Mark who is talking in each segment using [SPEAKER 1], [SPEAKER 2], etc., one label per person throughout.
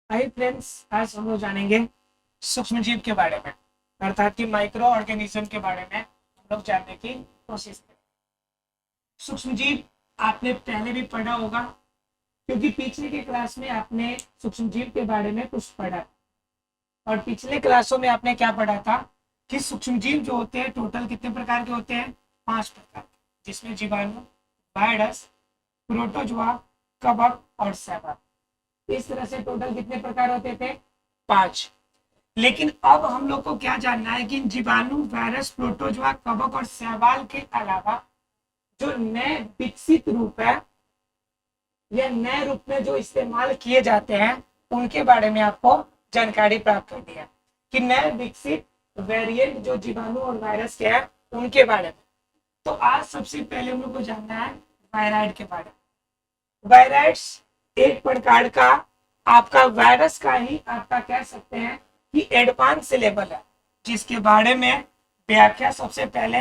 [SPEAKER 1] Hi friends, आज हम लोग जानेंगे सूक्ष्मजीव के बारे में, अर्थात कि माइक्रो ऑर्गेनिज्म के बारे में हम लोग जानने की कोशिश करें। सूक्ष्मजीव आपने पहले भी पढ़ा होगा, क्योंकि पिछले के क्लास में आपने सूक्ष्मजीव के बारे में कुछ पढ़ा। और पिछले क्लासों में आपने क्या पढ़ा था कि सूक्ष्मजीव जो होते हैं टोटल कितने प्रकार के होते हैं? 5 प्रकार, जिसमें जीवाणु, वायरस, प्रोटोजोआ, कवक और शैवाल। इस तरह से टोटल कितने प्रकार होते थे? 5। लेकिन अब हम लोग को क्या जानना है कि जीवाणु, वायरस, प्रोटोजोआ, कवक और शैवाल के अलावा जो नए विकसित रूप है या नए रूप में जो इस्तेमाल किए जाते हैं उनके बारे में आपको जानकारी प्राप्त होती है कि नए विकसित वेरिएंट जो जीवाणु और वायरस के हैं उनके बारे में। तो आज सबसे पहले हम लोग को जानना है वायराइड के बारे में। वायराइड्स एक प्रकार का आपका वायरस का ही आपका कह सकते हैं कि एडवांस लेवल है, जिसके बारे में व्याख्या सबसे पहले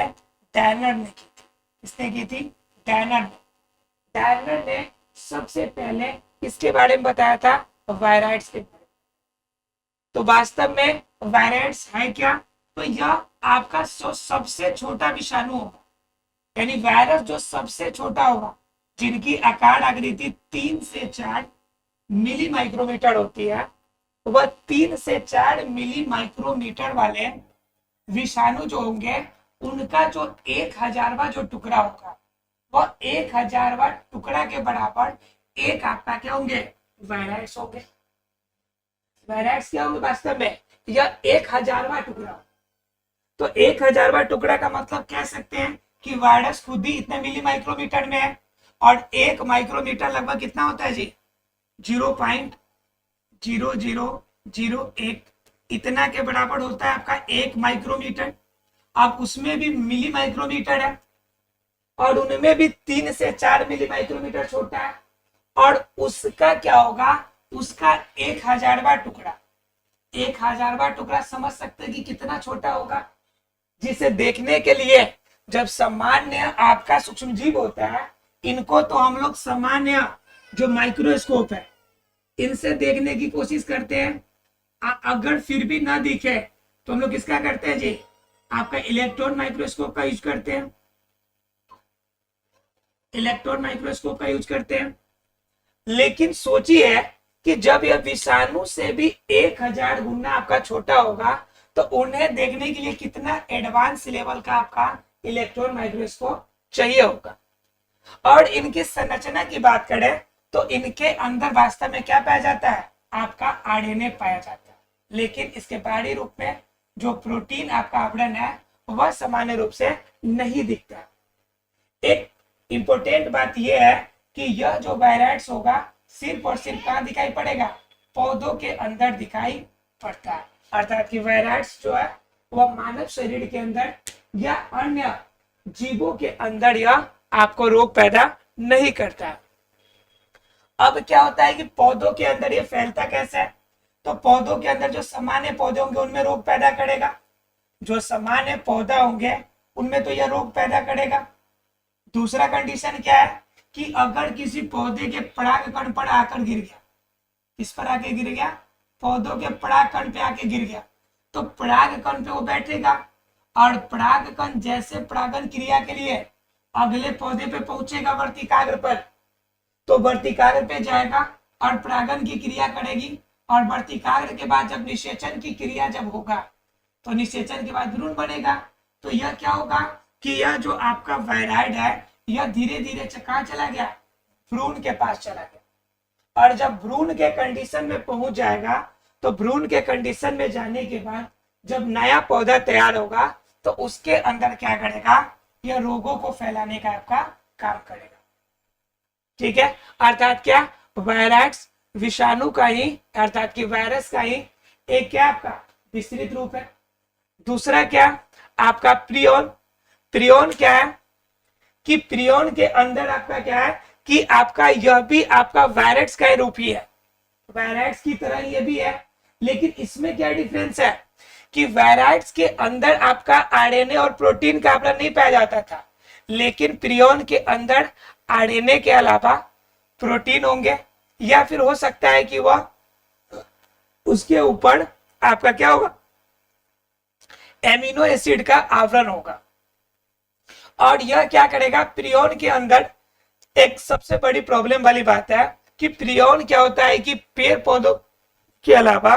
[SPEAKER 1] डैनर ने की थी। किसने की थी? डैनर ने सबसे पहले इसके बारे में बताया था, वायराइड्स के बारे में। तो वास्तव में वायराइड्स है क्या? तो यह आपका सबसे छोटा विषाणु होगा, यानी वायरस जो सबसे छोटा होगा, जिनकी आकार आकृति 3 से 4 मिली माइक्रोमीटर होती है, वह 3 से 4 मिली माइक्रोमीटर वाले विषाणु जो होंगे उनका जो 1000वां जो टुकड़ा होगा वह 1000वां टुकड़ा के बराबर एक आपका क्या होंगे? वायरस होंगे। वायरस क्या होंगे वास्तव में? यह 1000वां टुकड़ा। तो 1000वां टुकड़ा का मतलब कह सकते हैं कि वायरस खुद ही इतने मिली माइक्रोमीटर में है, और 1 माइक्रोमीटर लगभग कितना होता है जी? 0.0001 इतना के बराबर होता है आपका 1 माइक्रोमीटर। अब उसमें भी मिली माइक्रोमीटर है और उनमें भी 3 से 4 मिली माइक्रोमीटर छोटा है, और उसका क्या होगा? उसका 1000वां टुकड़ा। 1000वां टुकड़ा समझ सकते हैं कि कितना छोटा होगा, जिसे देखने के लिए जब सामान्य आपका सूक्ष्मजीव होता है, इनको तो हम लोग सामान्य जो माइक्रोस्कोप है इनसे देखने की कोशिश करते हैं। अगर फिर भी ना दिखे तो हम लोग किसका करते हैं जी? आपका इलेक्ट्रॉन माइक्रोस्कोप का यूज करते हैं। इलेक्ट्रॉन माइक्रोस्कोप का यूज करते हैं। लेकिन सोचिए कि जब यह विषाणु से भी 1000 गुना आपका छोटा होगा, तो उन्हें देखने के लिए कितना एडवांस लेवल का आपका इलेक्ट्रॉन माइक्रोस्कोप चाहिए होगा। और इनकी संरचना की बात करें तो इनके अंदर वास्तव में क्या पाया जाता है? आपका आरएनए पाया जाता है। लेकिन इसके बाहरी रूप में जो प्रोटीन आपका आवरण है वह सामान्य रूप से नहीं दिखता। एक इंपॉर्टेंट बात यह है कि यह जो वायराइड्स होगा सिर्फ और सिर्फ कहां दिखाई पड़ेगा? पौधों के अंदर दिखाई पड़ता है। अर्थात कि वायराइड्स जो है वह मानव शरीर के अंदर या अन्य जीवों के अंदर यह आपको रोग पैदा नहीं करता है। अब क्या होता है कि पौधों के अंदर ये फैलता कैसे है? तो पौधों के अंदर जो सामान्य पौधे होंगे उनमें रोग पैदा करेगा। जो सामान्य पौधा होंगे उनमें तो यह रोग पैदा करेगा। दूसरा कंडीशन क्या है कि अगर किसी पौधे के परागकण पर आकर गिर गया, किस पर आके गिर गया? पौधों के परागकण पे आके गिर गया, तो परागकण पे वो बैठेगा, और परागकण जैसे परागन क्रिया के लिए अगले पौधे पे पहुंचेगा वर्तिकाग्र पर, तो वर्तिकाग्र पे जाएगा और परागन की क्रिया करेगी, और वर्तिकाग्र के बाद जब निषेचन की क्रिया जब होगा तो निषेचन के बाद भ्रूण बनेगा। तो यह क्या होगा कि यह जो आपका वायराइड है यह धीरे धीरे कहाँ चला गया? भ्रूण के पास चला गया। और जब भ्रूण के कंडीशन में पहुंच जाएगा तो भ्रूण के कंडीशन में जाने के बाद जब नया पौधा तैयार होगा तो उसके अंदर क्या करेगा? यह रोगों को फैलाने का आपका काम करेगा। ठीक है, अर्थात क्या? वायरस विषाणु का ही, अर्थात कि वायरस का ही एक क्या आपका विस्तृत रूप है। दूसरा क्या? आपका प्रियोन। प्रियोन क्या है कि प्रियोन के अंदर आपका क्या है कि आपका यह भी आपका वायरस का रूप ही है। वायरस की तरह ये भी है, लेकिन इसमें क्या डिफरेंस है कि वायरस के अंदर आपका आरएनए और प्रोटीन का आवरण नहीं पाया जाता था, लेकिन प्रियोन के अंदर आरएनए के अलावा प्रोटीन होंगे, या फिर हो सकता है कि वह उसके ऊपर आपका क्या होगा, एमिनो एसिड का आवरण होगा। और यह क्या करेगा, प्रियोन के अंदर एक सबसे बड़ी प्रॉब्लम वाली बात है कि प्रियोन क्या होता है कि पेड़ पौधों के अलावा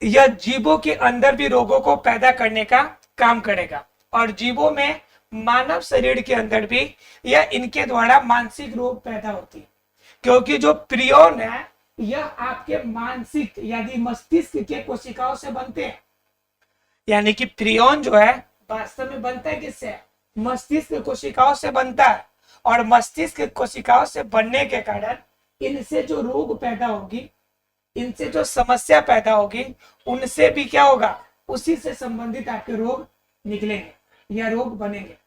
[SPEAKER 1] यह जीवों के अंदर भी रोगों को पैदा करने का काम करेगा। और जीवों में मानव शरीर के अंदर भी यह इनके द्वारा मानसिक रोग पैदा होती है, क्योंकि जो प्रियोन है यह आपके मानसिक यानी मस्तिष्क के कोशिकाओं से बनते हैं। यानी कि प्रियोन जो है वास्तव में बनता है किससे, मस्तिष्क कोशिकाओं से बनता है। और मस्तिष्क कोशिकाओं से बनने के कारण इनसे जो रोग पैदा होगी, इनसे जो समस्या पैदा होगी, उनसे भी क्या होगा, उसी से संबंधित आपके रोग निकलेंगे या रोग बनेंगे।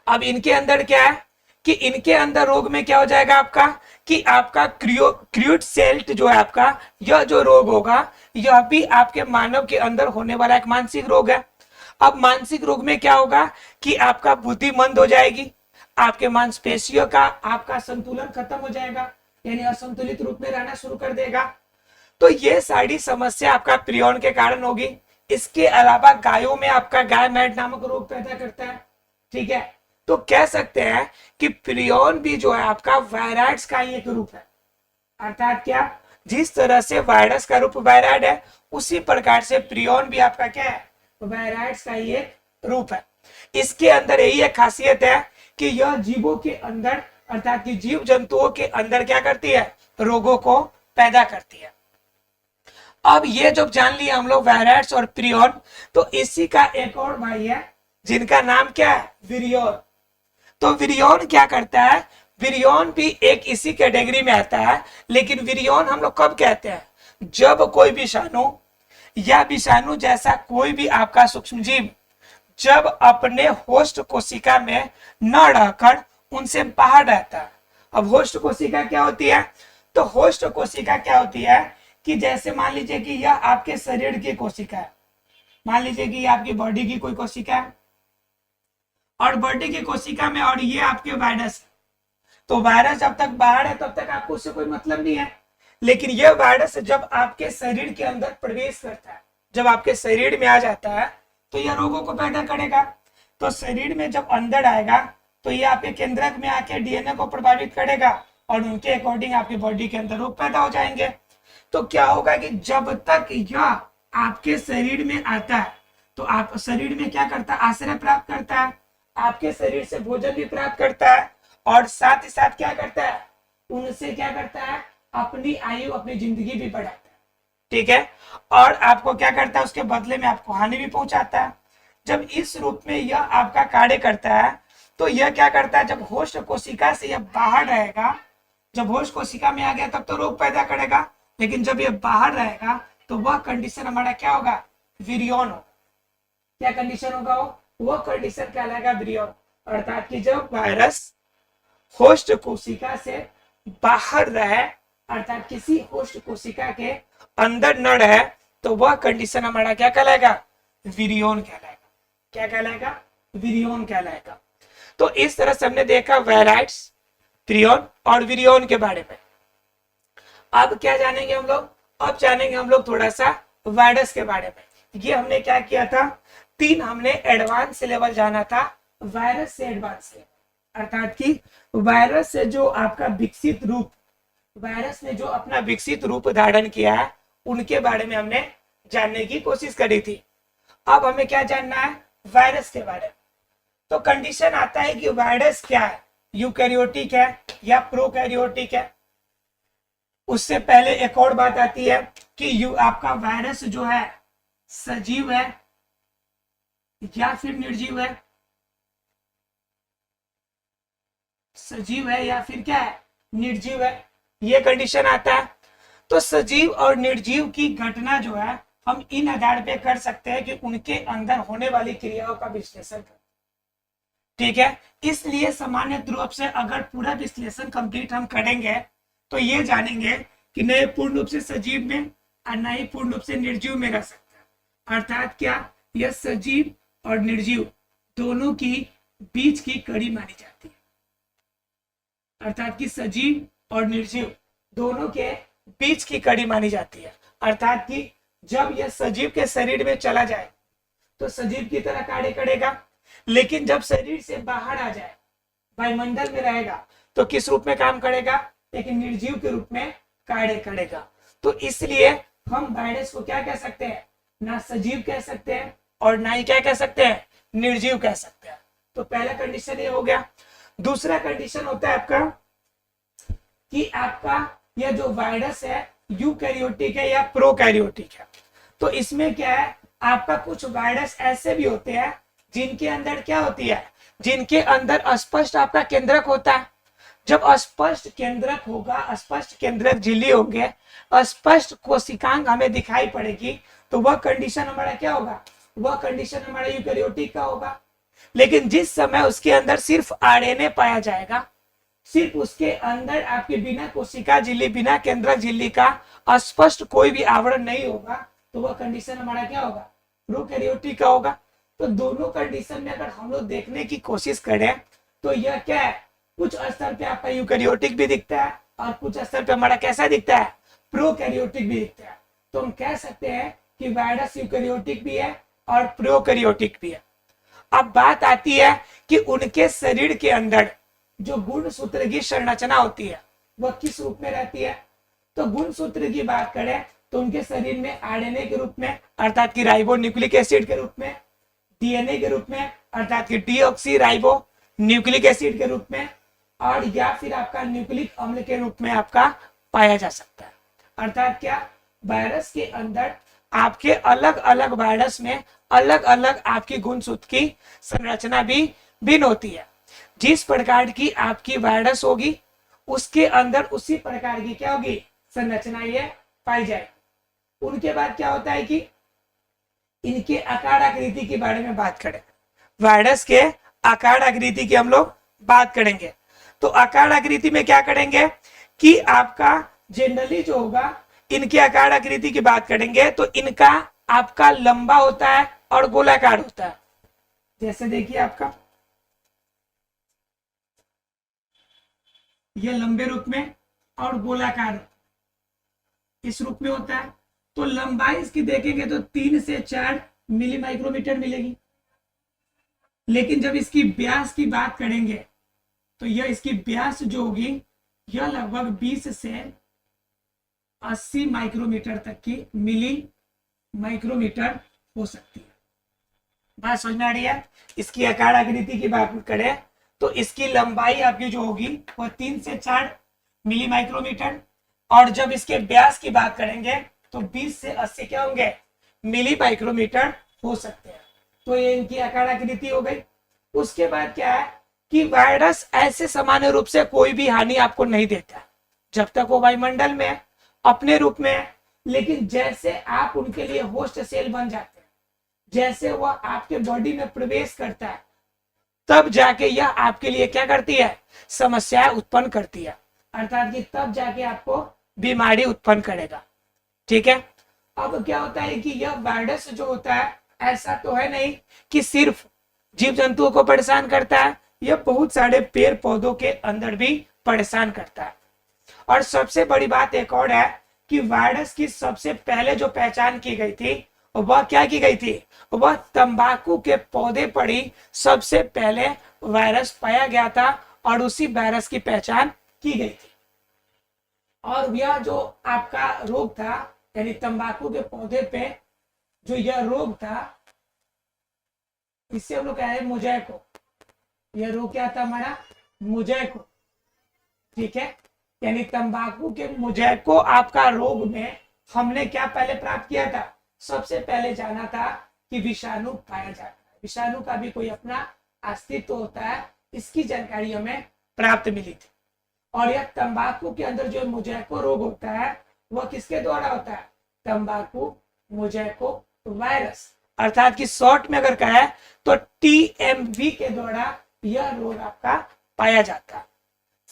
[SPEAKER 1] अब इनके अंदर क्या है कि इनके अंदर रोग में क्या हो जाएगा आपका कि आपका क्रूड सेल्ट जो है आपका, यह जो रोग होगा यह भी आपके मानव के अंदर होने वाला एक मानसिक रोग है। अब मानसिक रोग में क्या होगा कि आपका बुद्धि मंद हो जाएगी, आपके मांसपेशियों का आपका संतुलन खत्म हो जाएगा, यानी असंतुलित रूप में रहना शुरू कर देगा। तो ये सारी समस्या आपका प्रियोन के कारण होगी। इसके अलावा गायों में आपका गाय मैड नामक रोग पैदा करता है। ठीक है, तो कह सकते हैं कि प्रियोन भी जो है आपका वायरस का ही एक रूप है। अर्थात क्या, जिस तरह से वायरस का रूप वायराइड है, उसी प्रकार से प्रियोन भी आपका क्या है, वायरस का ही एक रूप है। इसके अंदर यही एक खासियत है कि यह जीवों के अंदर अर्थात कि जीव जंतुओं के अंदर क्या करती है, रोगों को पैदा करती है। अब ये जब जान लिया हम लोग वायरस और प्रियोन, तो इसी का एक और भाई है जिनका नाम क्या है, विरियोन। तो विरियोन क्या करता है, विरियोन भी एक इसी कैटेगरी में आता है। लेकिन विरियोन हम लोग कब कहते हैं, जब कोई विषाणु या विषाणु जैसा कोई भी आपका सूक्ष्म जीव जब अपने होस्ट कोशिका में न रहकर उनसे बाहर रहता है। अब होस्ट कोशिका क्या होती है, तो होस्ट कोशिका क्या होती है कि जैसे मान लीजिए कि यह आपके शरीर की कोशिका है, मान लीजिए कि यह आपकी बॉडी की कोई कोशिका है और बॉडी की कोशिका में, और ये आपके वायरस है। तो वायरस जब तक बाहर है तब तक आपको उससे कोई मतलब नहीं है। लेकिन यह वायरस जब आपके शरीर के अंदर प्रवेश करता है, जब आपके शरीर में आ जाता है, तो यह रोगों को पैदा करेगा। तो शरीर में जब अंदर आएगा तो ये आपके केंद्रक में आके डीएनए को प्रभावित करेगा और उनके अकॉर्डिंग आपकी बॉडी के अंदर रोग पैदा हो जाएंगे। तो क्या होगा कि जब तक यह आपके शरीर में आता है तो आप शरीर में क्या करता है, आश्रय प्राप्त करता है, आपके शरीर से भोजन भी प्राप्त करता है और साथ ही साथ क्या करता है, उनसे क्या करता है, अपनी आयु अपनी जिंदगी भी बढ़ाता है। ठीक है, और आपको क्या करता है, उसके बदले में आपको हानि भी पहुंचाता है। जब इस रूप में यह आपका कार्य करता है तो यह क्या करता है, जब होस्ट कोशिका से यह बाहर रहेगा, जब होस्ट कोशिका में आ गया तब तो रोग पैदा करेगा, लेकिन जब यह बाहर रहेगा तो वह कंडीशन हमारा क्या होगा, विरियोन होगा। क्या कंडीशन होगा, वो कंडीशन कहलाएगा विरियोन। अर्थात कि जब वायरस होस्ट कोशिका से बाहर रहे, अर्थात किसी होस्ट कोशिका के अंदर न रहे, तो वह कंडीशन हमारा क्या कहलाएगा, विरियोन कहलाएगा। क्या कहलाएगा, विरियोन कहलाएगा। तो इस तरह से हमने देखा वायराइड्स, प्रियोन और विरियोन के बारे में। अब क्या जानेंगे हम लोग, अब जानेंगे हम लोग थोड़ा सा वायरस के बारे में। ये हमने क्या किया था, 3 हमने एडवांस लेवल जाना था, वायरस से एडवांस लेवल। अर्थात कि वायरस से जो आपका विकसित रूप, वायरस ने जो अपना विकसित रूप धारण किया है, उनके बारे में हमने जानने की कोशिश करी थी। अब हमें क्या जानना है, वायरस के बारे में। तो कंडीशन आता है कि वायरस क्या है, यूकैरियोटिक है या प्रोकैरियोटिक है। उससे पहले एक और बात आती है कि आपका वायरस जो है सजीव है या फिर निर्जीव है, सजीव है या फिर क्या है, निर्जीव है, ये कंडीशन आता है। तो सजीव और निर्जीव की घटना जो है हम इन आधार पे कर सकते हैं कि उनके अंदर होने वाली क्रियाओं का विश्लेषण कर। ठीक है, इसलिए सामान्य रूप से अगर पूरा विश्लेषण कंप्लीट हम करेंगे तो ये जानेंगे कि न पूर्ण रूप से सजीव में और न ही पूर्ण रूप से निर्जीव में रह सकता है। अर्थात क्या, यह सजीव और निर्जीव दोनों की बीच की कड़ी मानी जाती है। अर्थात कि सजीव और निर्जीव दोनों के बीच की कड़ी मानी जाती है। अर्थात कि जब यह सजीव के शरीर में चला जाए तो सजीव की तरह कार्य करेगा, लेकिन जब शरीर से बाहर आ जाए, वायुमंडल में रहेगा, तो किस रूप में काम करेगा? एक निर्जीव के रूप में कार्य करेगा। तो इसलिए हम वायरस को क्या कह सकते हैं? ना सजीव कह सकते हैं और ना ही क्या कह सकते हैं? निर्जीव कह सकते हैं। तो पहला कंडीशन ये हो गया। दूसरा कंडीशन होता है आपका कि आपका यह जो वायरस है यूकैरियोटिक है या प्रोकैरियोटिक है। तो इसमें क्या है, आपका कुछ वायरस ऐसे भी होते हैं जिनके अंदर क्या होती है? जिनके अंदर स्पष्ट आपका केंद्रक होता है। जब अस्पष्ट केंद्रक होगा, अस्पष्ट केंद्रक झिल्ली होंगे, अस्पष्ट कोशिकांग हमें दिखाई पड़ेगी, तो वह कंडीशन हमारा क्या होगा? वह कंडीशन हमारा यूकैरियोटिक का होगा। लेकिन जिस समय उसके अंदर सिर्फ आरएनए पाया जाएगा, सिर्फ उसके अंदर आपके बिना कोशिका झिल्ली, बिना केंद्रक झिल्ली का स्पष्ट कोई भी आवरण नहीं होगा, तो वह कंडीशन हमारा क्या होगा? प्रोकैरियोटिक का होगा। तो दोनों कंडीशन में अगर हम लोग देखने की कोशिश करें तो यह क्या है? कुछ स्तर पे आपका यूकैरियोटिक भी दिखता है और कुछ स्तर पे हमारा कैसा दिखता है? प्रोकैरियोटिक भी दिखता है। तो हम कह सकते हैं कि वायरस यूकैरियोटिक भी है और प्रोकैरियोटिक भी है। अब बात आती है कि उनके शरीर के अंदर जो गुणसूत्र की संरचना होती है वह किस रूप में रहती है? तो गुणसूत्र की बात करें तो उनके शरीर में आरएनए के रूप में, अर्थात कि राइबो न्यूक्लिक एसिड के रूप में, डीएनए के रूप में, अर्थात कि डीऑक्सी राइबो न्यूक्लिक एसिड के रूप में, और या फिर आपका न्यूक्लिक अम्ल के रूप में आपका पाया जा सकता है। अर्थात क्या? वायरस के अंदर आपके अलग अलग वायरस में अलग अलग आपकी गुणसूत्र की संरचना भी भिन्न होती है। जिस प्रकार की आपकी वायरस होगी उसके अंदर उसी प्रकार की क्या होगी? संरचना ये पाई जाएगी। उनके बाद क्या होता है कि इनके आकार आकृति के बारे में बात करें। वायरस के आकार आकृति की हम लोग बात करेंगे। तो आकार आकृति में क्या करेंगे कि आपका जनरली जो होगा, इनके आकार आकृति की बात करेंगे तो इनका आपका लंबा होता है और गोलाकार होता है। जैसे देखिए आपका यह लंबे रूप में और गोलाकार इस रूप में होता है। तो लंबाई इसकी देखेंगे तो 3 से 4 मिली माइक्रोमीटर मिलेगी। लेकिन जब इसकी व्यास की बात करेंगे तो यह इसकी व्यास जो होगी यह लगभग 20 से 80 माइक्रोमीटर तक की मिली माइक्रोमीटर हो सकती है। बात समझ में आ रही है? इसकी आकार आकृति की बात करें तो इसकी लंबाई आपकी जो होगी वह 3 से 4 मिली माइक्रोमीटर, और जब इसके व्यास की बात करेंगे तो 20 से 80 क्या होंगे? मिली माइक्रोमीटर हो सकते हैं। तो ये इनकी आकार आकृति हो गई। उसके बाद क्या है कि वायरस ऐसे सामान्य रूप से कोई भी हानि आपको नहीं देता जब तक वो वायुमंडल में है, अपने रूप में है। लेकिन जैसे आप उनके लिए होस्ट सेल बन जाते हैं, जैसे वह आपके बॉडी में प्रवेश करता है, तब जाके यह आपके लिए क्या करती है? समस्याएं उत्पन्न करती है। अर्थात कि तब जाके आपको बीमारी उत्पन्न करेगा। ठीक है। अब क्या होता है कि यह वायरस जो होता है ऐसा तो है नहीं कि सिर्फ जीव जंतुओं को परेशान करता है, यह बहुत सारे पेड़ पौधों के अंदर भी परेशान करता है। और सबसे बड़ी बात एक और है कि वायरस की सबसे पहले जो पहचान की गई थी वह क्या की गई थी? वह तंबाकू के पौधे पर ही सबसे पहले वायरस पाया गया था और उसी वायरस की पहचान की गई थी। और यह जो आपका रोग था, यानी तंबाकू के पौधे पे जो यह रोग था, इससे हम लोग कह रहे हैं मोजैको। यह रोग क्या था हमारा? मोजैको। ठीक है। यानी तंबाकू के मोजैको आपका रोग में हमने क्या पहले प्राप्त किया था? सबसे पहले जाना था कि विषाणु पाया जाता है, विषाणु का भी कोई अपना अस्तित्व होता है, इसकी जानकारी हमें प्राप्त मिली थी। और यह तंबाकू के अंदर जो मोजैको रोग होता है वह किसके द्वारा होता है? तंबाकू मोजैको वायरस, अर्थात कि शॉर्ट में अगर कहा है तो टीएमवी के द्वारा यह रोग आपका पाया जाता है,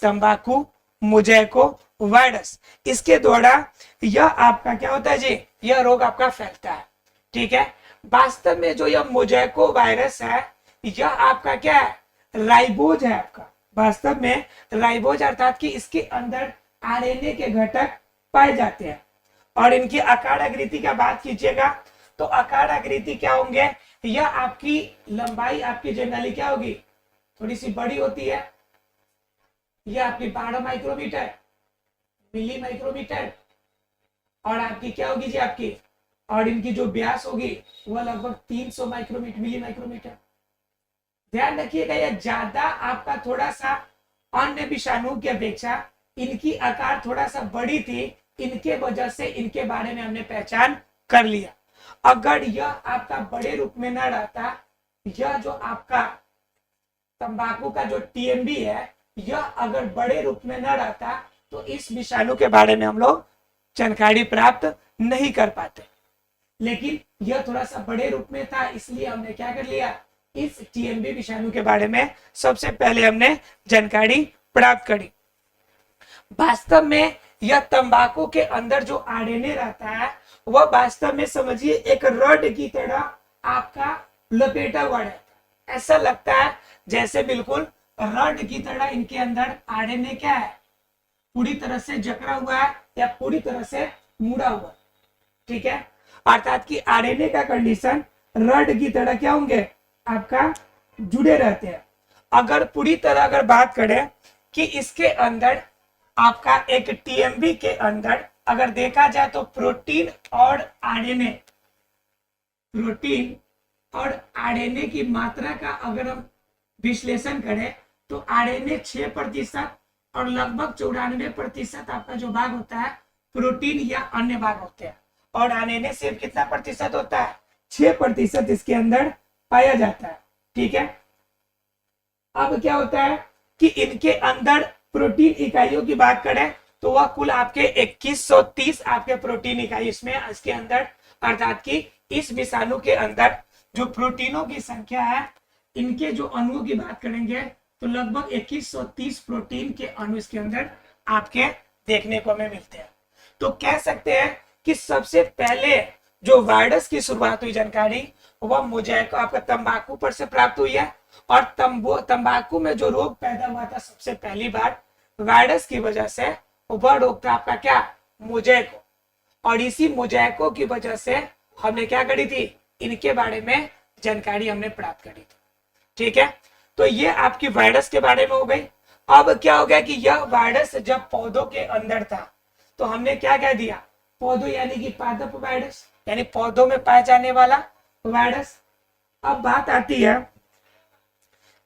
[SPEAKER 1] तंबाकू मोजैको वायरस। इसके द्वारा यह आपका क्या होता है जी? यह रोग आपका फैलता है। ठीक है। वास्तव में जो यह मोजैको वायरस है यह आपका क्या है? राइबोज है आपका। वास्तव में राइबोज, अर्थात कि इसके अंदर आरएनए के घटक पाए जाते हैं। और इनकी आकार आकृति का बात कीजिएगा तो आकार आकृति क्या होंगे, यह आपकी लंबाई आपकी जनरली क्या होगी, थोड़ी सी बड़ी होती है। यह आपकी 12 माइक्रोमीटर मिली माइक्रोमीटर, और आपकी क्या होगी जी आपकी, और इनकी जो व्यास होगी वह लगभग 300 माइक्रोमीटर मिली माइक्रोमीटर। ध्यान रखिएगा यह ज्यादा आपका थोड़ा सा अन्य विषाणु की अपेक्षा इनकी आकार थोड़ा सा बड़ी थी, इनके वजह से इनके बारे में हमने पहचान कर लिया। अगर यह आपका बड़े रूप में न रहता, यह जो आपका तंबाकू का जो टीएमबी है यह अगर बड़े रूप में न रहता तो इस विषाणु के बारे में हम लोग जानकारी प्राप्त नहीं कर पाते। लेकिन यह थोड़ा सा बड़े रूप में था, इसलिए हमने क्या कर लिया, इस टीएमबी विषाणु के बारे में सबसे पहले हमने जानकारी प्राप्त करी। वास्तव में यह तंबाकू के अंदर जो आरएनए रहता है वह वास्तव में समझिए एक रड की तरह आपका लपेटा हुआ रहता है। ऐसा लगता है जैसे बिल्कुल रड की तरह इनके अंदर आरएनए क्या है, पूरी तरह से जकड़ा हुआ है या पूरी तरह से मुड़ा हुआ, ठीक है। अर्थात कि आरएनए का कंडीशन रड की तरह क्या होंगे, आपका जुड़े रहते हैं। अगर पूरी तरह अगर बात करें कि इसके अंदर आपका एक टीएमबी के अंदर अगर देखा जाए तो प्रोटीन और आरएनए, प्रोटीन और आरएनए की मात्रा का अगर हम विश्लेषण करें तो आरएनए 6% और लगभग 94% आपका जो भाग होता है प्रोटीन या अन्य भाग होते हैं, और आरएनए सिर्फ कितना प्रतिशत होता है, 6% इसके अंदर पाया जाता है, ठीक है। अब क्या होता है कि इनके अंदर प्रोटीन इकाइयों की बात करें तो वह कुल आपके 2130 आपके प्रोटीन इकाई इसमें इसके अंदर, अर्थात कि इस विषाणु के अंदर जो प्रोटीनों की संख्या है, इनके जो अणुओं की बात करेंगे तो लगभग 2130 प्रोटीन के अणु इसके अंदर आपके देखने को हमें मिलते हैं। तो कह सकते हैं कि सबसे पहले जो वायरस की शुरुआत हुई जानकारी वह मोज़ेक आपका तंबाकू पर से प्राप्त हुई है, और तंबाकू में जो रोग पैदा हुआ था सबसे पहली बार वायरस की वजह से, वह रोग था आपका क्या, मोज़ेक। और इसी मोज़ेको की वजह से हमने क्या करी थी, इनके बारे में जानकारी हमने प्राप्त करी थी, ठीक है। तो ये आपकी वायरस के बारे में हो गई। अब क्या हो गया कि यह वायरस जब पौधों के अंदर था तो हमने क्या कह दिया, पौधों यानी कि पादप वायरस, यानी पौधों में पाया जाने वाला वायरस। अब बात आती है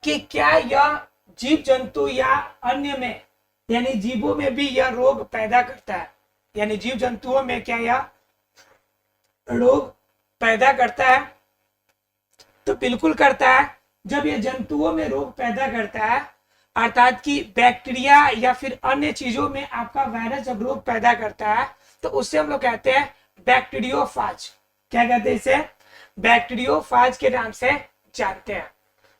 [SPEAKER 1] कि क्या यह जीव जंतु या अन्य में, यानी जीवों में भी यह रोग पैदा करता है, यानी जीव जंतुओं में क्या यह रोग पैदा करता है, तो बिल्कुल करता है। जब यह जंतुओं में रोग पैदा करता है, अर्थात कि बैक्टीरिया या फिर अन्य चीजों में आपका वायरस जब रोग पैदा करता है तो उससे हम लोग कहते हैं बैक्टीरियोफाज। क्या कहते हैं इसे, बैक्टीरियोफाज के नाम से जानते हैं।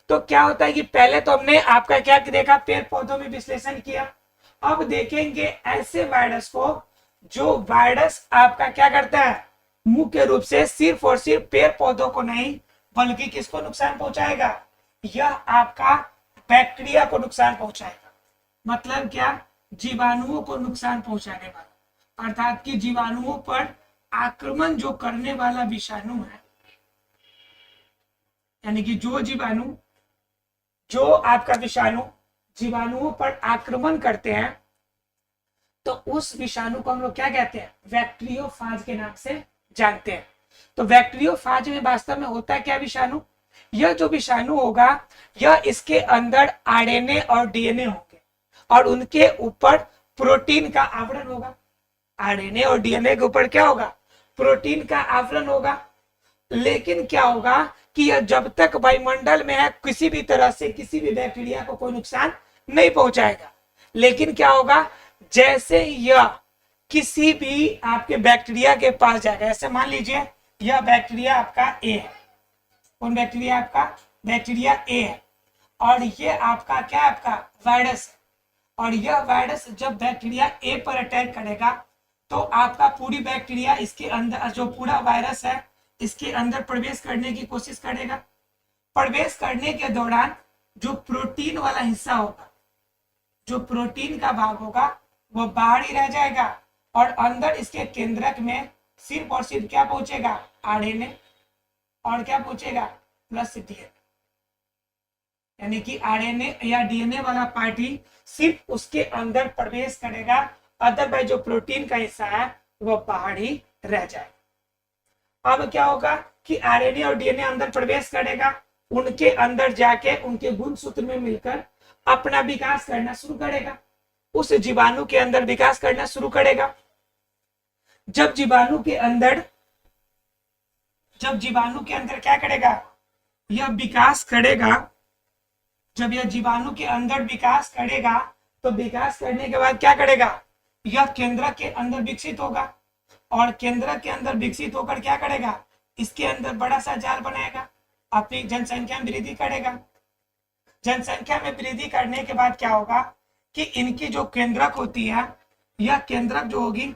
[SPEAKER 1] तो क्या होता है कि पहले तो हमने आपका क्या देखा, पेड़ पौधों में विश्लेषण किया। अब देखेंगे ऐसे वायरस को जो वायरस आपका क्या करता है, मुख्य रूप से सिर्फ और सिर्फ पेड़ पौधों को नहीं बल्कि किसको नुकसान पहुंचाएगा, यह आपका बैक्टीरिया को नुकसान पहुंचाएगा। मतलब क्या, जीवाणुओं को नुकसान पहुंचाने वाला, अर्थात कि जीवाणुओं पर आक्रमण जो करने वाला विषाणु है, यानी कि जो जीवाणु, जो आपका विषाणु जीवाणुओं पर आक्रमण करते हैं तो उस विषाणु को हम लोग क्या कहते हैं, बैक्टीरियोफाज के नाम से जानते हैं। तो बैक्टीरियोफाज में वास्तव में होता है क्या विषाणु, यह जो विषाणु होगा यह इसके अंदर आरएनए और डीएनए होंगे और उनके ऊपर प्रोटीन का आवरण होगा। आरएनए और डीएनए के ऊपर क्या होगा, प्रोटीन का आवरण होगा। लेकिन क्या होगा कि यह जब तक वायुमंडल में है किसी भी तरह से किसी भी बैक्टीरिया को कोई नुकसान नहीं पहुंचाएगा। लेकिन क्या होगा, जैसे यह किसी भी आपके बैक्टीरिया के पास जाएगा, ऐसे मान लीजिए यह बैक्टीरिया आपका ए है, कौन बैक्टीरिया, आपका बैक्टीरिया ए है, और ये आपका क्या, आपका वायरस है। और यह वायरस जब बैक्टीरिया ए पर अटैक करेगा तो आपका पूरी बैक्टीरिया इसके अंदर, जो पूरा वायरस है इसके अंदर प्रवेश करने की कोशिश करेगा। प्रवेश करने के दौरान जो प्रोटीन वाला हिस्सा होगा, जो प्रोटीन का भाग होगा वो बाहर ही रह जाएगा और अंदर इसके केंद्रक में सिर्फ और सिर्फ क्या पहुंचेगा, आरएनए, और क्या पहुंचेगा, प्लस डीएनए। यानी कि आरएनए या डीएनए वाला पार्ट ही सिर्फ उसके अंदर प्रवेश करेगा, अदरवाइज जो प्रोटीन का हिस्सा है वो बाहर ही रह जाए। अब क्या होगा कि आरएनए और डीएनए अंदर प्रवेश करेगा, उनके अंदर जाके उनके गुणसूत्र में मिलकर अपना विकास करना शुरू करेगा, उस जीवाणु के अंदर विकास करना शुरू करेगा। जब जीवाणु के अंदर क्या करेगा, यह विकास करेगा, जब यह जीवाणु के अंदर विकास करेगा तो विकास करने के बाद क्या करेगा, यह केंद्रक के अंदर विकसित होगा, और केंद्रक के अंदर विकसित होकर क्या करेगा, इसके अंदर बड़ा सा जाल बनाएगा, अपनी जनसंख्या में वृद्धि करेगा। जनसंख्या में वृद्धि करने के बाद क्या होगा कि इनकी जो केंद्रक होती है, यह केंद्रक जो होगी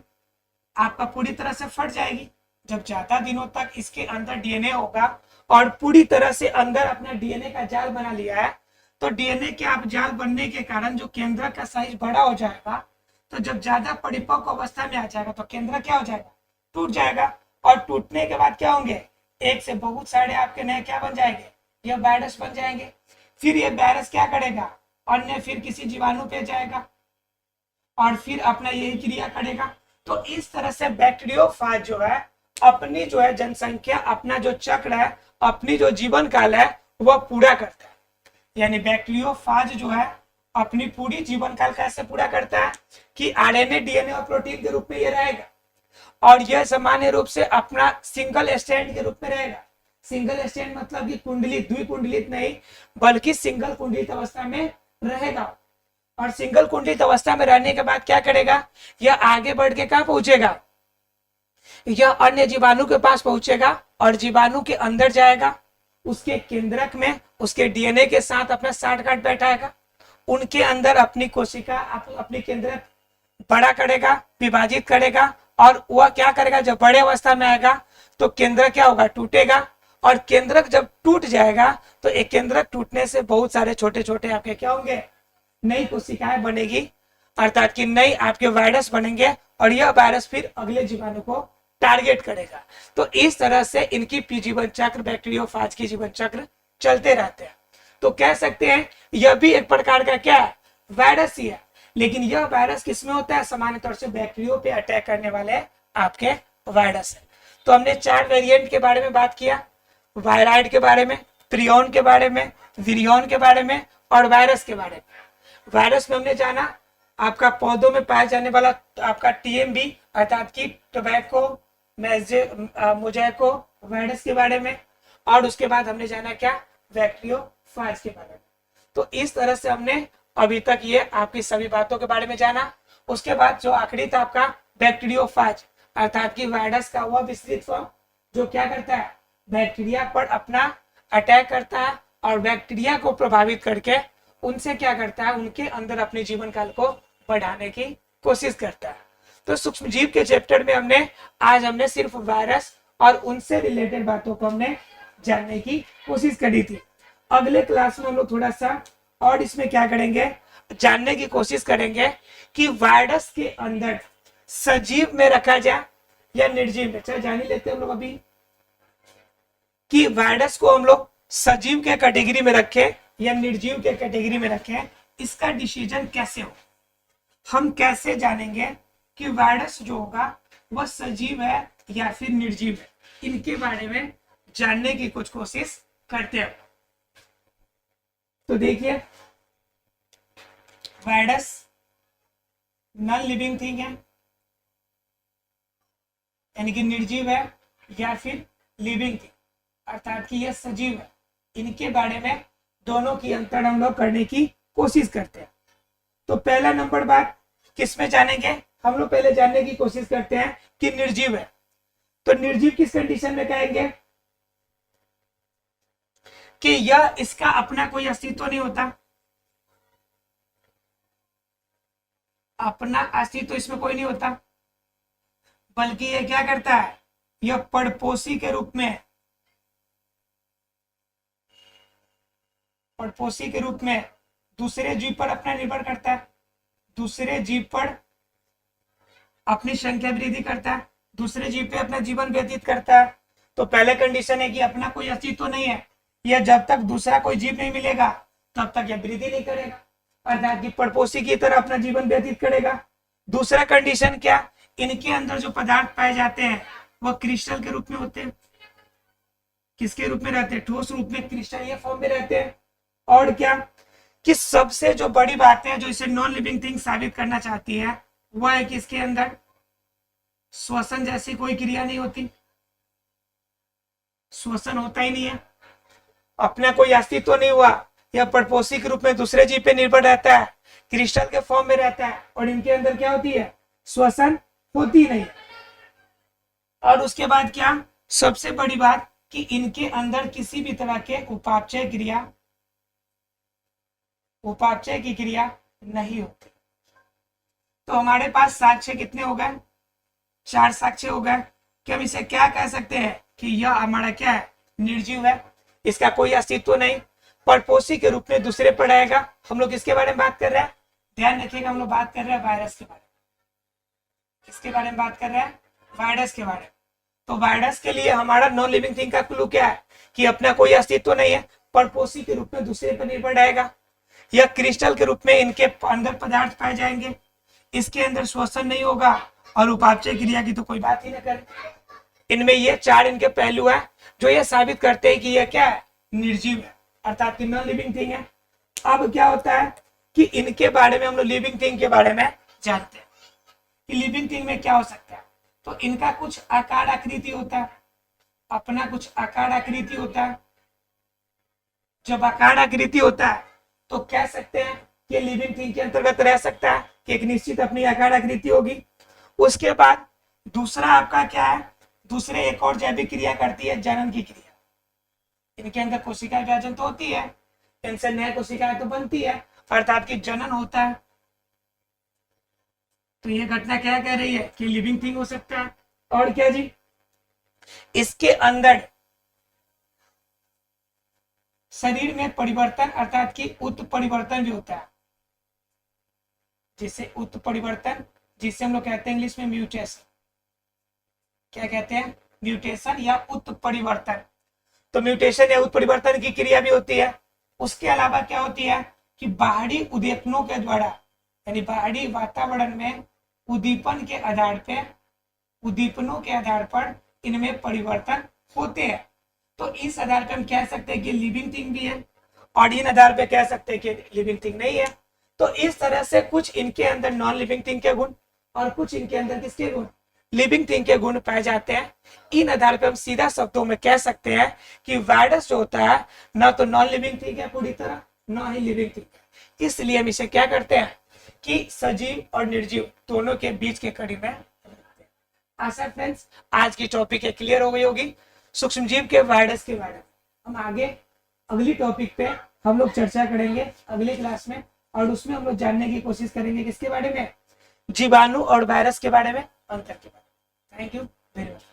[SPEAKER 1] आपका पूरी तरह से फट जाएगी। जब ज्यादा दिनों तक इसके अंदर डीएनए होगा और पूरी तरह से अंदर अपना डीएनए का जाल बना लिया है, तो डीएनए के आप जाल बनने के कारण जो केंद्रक का साइज बड़ा हो जाएगा, तो जब ज्यादा परिपक्व अवस्था में आ जाएगा तो केंद्रक क्या हो जाएगा, टूट जाएगा। और टूटने के बाद क्या होंगे, एक से बहुत सारे आपके नए क्या बन जाएंगे, यह वायरस बन जाएंगे। फिर ये वायरस क्या करेगा, अन्य फिर किसी जीवाणु पे जाएगा और फिर अपना यही क्रिया करेगा। तो इस तरह से बैक्टीरियोफाज जो है अपनी जो है जनसंख्या, अपना जो चक्र है, अपनी जो जीवन काल है वह पूरा करता है। यानी बैक्टीरियोफाज जो है अपनी पूरी जीवन काल कैसे पूरा करता है कि आरएनए, डीएनए और प्रोटीन के रूप में ये रहेगा, और यह सामान्य रूप से अपना सिंगल स्टैंड के रूप में रहेगा। सिंगल स्टैंड मतलब कि कुंडलित, द्विकुंडलित नहीं, बल्कि सिंगल कुंडलित अवस्था में रहेगा। और सिंगल कुंडलित अवस्था में रहने के बाद क्या करेगा, यह आगे बढ़ के कहां पहुंचेगा, यह अन्य जीवाणु के पास पहुंचेगा और जीवाणु के अंदर जाएगा, उसके केंद्रक में उसके डीएनए के साथ अपना साठ गांठ बैठाएगा, उनके अंदर अपनी कोशिका, अपनी केंद्रक बड़ा करेगा, विभाजित करेगा, और वह क्या करेगा, जब बड़े अवस्था में आएगा तो केंद्रक क्या होगा, टूटेगा। और केंद्रक जब टूट जाएगा तो एक केंद्रक टूटने से बहुत सारे छोटे छोटे आपके क्या होंगे, नई कोशिकाएं बनेगी, अर्थात कि नई आपके वायरस बनेंगे, और यह वायरस फिर अगले जीवाणु को टारगेट करेगा। तो इस तरह से इनकी जीवन चक्र, बैक्टीरियोफाज की जीवन चक्र चलते रहते हैं। तो कह सकते हैं यह भी एक प्रकार का क्या है, वायरस ही है। लेकिन यह वायरस किसमें होता है, सामान्य तौर से बैक्टीरियो पे अटैक करने वाले आपके वायरस है। तो हमने 4 वेरिएंट के बारे में बात किया, वायराइड के बारे में, प्रियोन के बारे में, विरियोन के बारे में, और वायरस के बारे में। वायरस में हमने जाना आपका पौधों में पाया जाने वाला आपका टीएमबी, अर्थात की टोबैको मोजैको वायरस के बारे में, और उसके बाद हमने जाना क्या, बैक्टीरियोफाज के बारे में। तो इस तरह से हमने अभी तक ये आपकी सभी बातों के बारे में जाना। उसके बाद जो आखिरी था आपका बैक्टीरियोफाज, अर्थात की वायरस का वह विस्तृत फॉर्म जो क्या करता है, बैक्टीरिया पर अपना अटैक करता है और बैक्टीरिया को प्रभावित करके उनसे क्या करता है, उनके अंदर अपने जीवन काल को बढ़ाने की कोशिश करता है। तो सूक्ष्म जीव के चैप्टर में आज हमने सिर्फ वायरस और उनसे रिलेटेड बातों को हमने जानने की कोशिश करी थी। अगले क्लास में हम लोग थोड़ा सा और इसमें क्या करेंगे, जानने की कोशिश करेंगे कि वायरस के अंदर सजीव में रखा जाए या निर्जीव में। चलो जान ही लेते हैं हम लोग अभी कि वायरस को हम लोग सजीव के कैटेगरी में रखें या निर्जीव के कैटेगरी में रखें, इसका डिसीजन कैसे हो, हम कैसे जानेंगे कि वायरस जो होगा वह सजीव है या फिर निर्जीव है, इनके बारे में जानने की कुछ कोशिश करते हैं। तो देखिए, वायरस नॉन लिविंग थिंग है, यानी कि निर्जीव है या फिर लिविंग थिंग, अर्थात कि यह सजीव है। इनके बारे में दोनों की अंतर हम लोग करने की कोशिश करते हैं। तो पहला नंबर बात किसमें जानेंगे, हम लोग पहले जानने की कोशिश करते हैं कि निर्जीव है। तो निर्जीव किस कंडीशन में कहेंगे कि यह, इसका अपना कोई अस्तित्व नहीं होता, अपना अस्तित्व इसमें कोई नहीं होता, बल्कि यह क्या करता है, यह परपोषी के रूप में, परपोषी के रूप में दूसरे जीव पर अपना निर्भर करता है, दूसरे जीव पर अपनी संख्या वृद्धि करता है, दूसरे जीव पे अपना जीवन व्यतीत करता है। तो पहले कंडीशन है कि अपना कोई अस्तित्व नहीं है, यह जब तक दूसरा कोई जीव नहीं मिलेगा तब तक यह वृद्धि नहीं करेगा, अर्थात कि परपोषी की तरह अपना जीवन व्यतीत करेगा। दूसरा कंडीशन क्या, इनके अंदर जो पदार्थ पाए जाते हैं वह क्रिस्टल के रूप में होते हैं। किसके रूप में रहते हैं, ठोस रूप में, क्रिस्टलीय फॉर्म में रहते हैं। और क्या कि सबसे जो बड़ी बात है जो इसे नॉन लिविंग थिंग साबित करना चाहती है वह है कि इसके अंदर श्वसन जैसी कोई क्रिया नहीं होती, श्वसन होता ही नहीं है, अपना कोई अस्तित्व नहीं हुआ, यह परपोषी के रूप में दूसरे जीव पे निर्भर रहता है, क्रिस्टल के फॉर्म में रहता है, और इनके अंदर क्या होती है, श्वसन होती नहीं। और उसके बाद क्या, सबसे बड़ी बात कि इनके अंदर किसी भी तरह के उपापचय की क्रिया नहीं होती। तो हमारे पास साक्ष्य कितने हो गए, 4 साक्ष्य हो गए कि हम इसे क्या कह सकते हैं कि यह हमारा क्या है, निर्जीव है, इसका कोई अस्तित्व नहीं, परपोषी के रूप में दूसरे पर रहेगा। हम लोग किसके बारे में बात कर रहे हैं, ध्यान रखिएगा, हम लोग बात कर रहे हैं वायरस के बारे में। किसके बारे में बात कर रहे हैं, वायरस के बारे में। तो वायरस के लिए हमारा नॉन लिविंग थिंग का क्लू क्या है कि अपना कोई अस्तित्व नहीं है, परपोषी के रूप में दूसरे पर निर्भर रहेगा, यह क्रिस्टल के रूप में इनके अंदर पदार्थ पाए जाएंगे, इसके अंदर श्वसन नहीं होगा, और उपापचय क्रिया की तो कोई बात ही ना करें। इनमें ये 4 इनके पहलू है जो ये साबित करते हैं कि यह क्या है, निर्जीव है, अर्थात कि नॉन लिविंग थिंग है। अब क्या होता है कि इनके बारे में हम लोग लिविंग थिंग के बारे में जानते हैं कि लिविंग थिंग में क्या हो सकता है। तो इनका कुछ आकार आकृति होता है, अपना कुछ आकार आकृति होता है। जब आकार आकृति होता है तो कह सकते हैं कि लिविंग थिंग के अंतर्गत रह सकता है कि एक निश्चित अपनी आकार आकृति होगी। उसके बाद दूसरा आपका क्या है, दूसरे एक और जैविक क्रिया करती है, जनन की क्रिया। इनके अंदर कोशिका विभाजन तो होती है, इनसे नए कोशिकाएं तो बनती है, अर्थात कि जनन होता है। तो ये घटना क्या कह रही है कि लिविंग थिंग हो सकता है। और क्या जी, इसके अंदर शरीर में परिवर्तन अर्थात कि उत्परिवर्तन भी होता है, जिसे उत्परिवर्तन, जिसे हम लोग कहते हैं इंग्लिश में म्यूटेशन। क्या कहते हैं, म्यूटेशन या उत्परिवर्तन। तो म्यूटेशन या उत्परिवर्तन की क्रिया भी होती है। उसके अलावा क्या होती है कि बाहरी उद्दीपनों के द्वारा, यानी बाहरी वातावरण में उद्दीपन के आधार पे, उद्दीपनों के आधार पर इनमें परिवर्तन होते हैं। तो इस आधार पे हम कह सकते हैं कि लिविंग थिंग भी है, और इन आधार पे कह सकते हैं कि लिविंग थिंग नहीं है। तो इस तरह से कुछ इनके अंदर नॉन लिविंग थिंग के गुण और कुछ इनके अंदर किसके गुण, लिविंग थिंग के गुण पाए जाते हैं। इन आधार पे हम सीधा शब्दों में कह सकते हैं कि वायरस जो होता है ना तो नॉन लिविंग थिंग है पूरी तरह, ना ही लिविंग थिंग। इसलिए हम इसे क्या करते हैं कि सजीव और निर्जीव दोनों के बीच के कड़ी में। आशा फ्रेंड्स आज की टॉपिक क्लियर हो गई होगी सूक्ष्म जीव के वायरस के बारे में। हम आगे अगली टॉपिक पे हम लोग चर्चा करेंगे अगली क्लास में, और उसमें हम लोग जानने की कोशिश करेंगे किसके बारे में, जीवाणु और वायरस के बारे में, अंतर के बारे में। Thank you very much.